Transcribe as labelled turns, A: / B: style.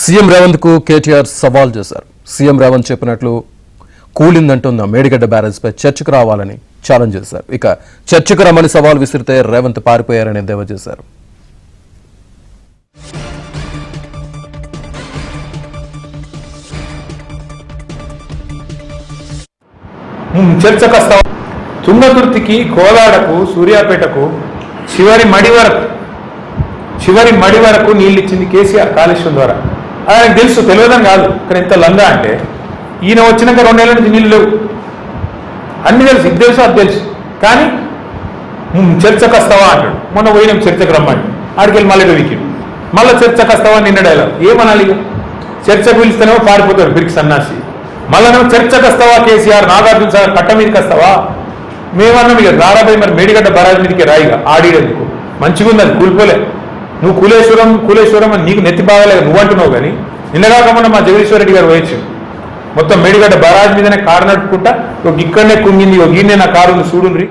A: CM Revanth కు కేటీఆర్ సవాల్ చేశారు. సీఎం రేవంత్ చెప్పినట్లు కూలిందంటున్న మేడిగడ్డ బ్యారేజ్ పై చర్చకు రావాలని ఛాలెంజ్ చేశారు. ఇక చర్చకు రమ్మని సవాల్ విసిరితే రేవంత్ పారిపోయారని ఎద్దేవా చేశారు.
B: చర్చకు తుంగతుర్తికి, కోలాడకు, సూర్యాపేటకు చివరి మడి వరకు నీళ్ళు ఇచ్చింది కేసీఆర్ కాళేశ్వరం ద్వారా. అది ఆయనకు తెలుసు, తెలియదని కాదు. కానీ ఎంత లంగా అంటే ఈయన వచ్చినాక 2 నెలల నుంచి నీళ్ళు లేవు. అన్ని తెలుసు, ఇది తెలుసు, అది తెలుసు. కానీ చర్చకు వస్తావా అంటాడు. మొన్న పోయినాం చర్చకు రమ్మండి, ఆడికెళ్ళి మళ్ళీ వీకిడు. మళ్ళీ చర్చకు వస్తావా నిన్న డైలాగ్. ఏమనాలి? చర్చకు పిలిస్తేనేమో పారిపోతాడు పిరికి సన్నాసి. మళ్ళీ చర్చకు వస్తావా కేసీఆర్, నాగార్జున సాగర్ కట్ట మీదకి వస్తావా? మేమన్నాం ఇక రారాబాయి, మరి మేడిగడ్డ బరాజ్ మీదకి రాయిగా ఆడిడేందుకు. మంచిగా ఉంది, అది కూలిపోలే. నువ్వు కూలేశ్వరం అని నీకు నెత్తి బాగాలేదు నువ్వు అంటున్నావు. కానీ నిన్నగాకుండా మా జగదీశ్వర రెడ్డి గారు పోయొచ్చు. మొత్తం మేడిగడ్డ బరాజ్ మీదనే కారు నడుపుకుంటా ఇక్కడనే కుంగింది, ఈయనే నా కారు ఉంది చూడుండ్రి.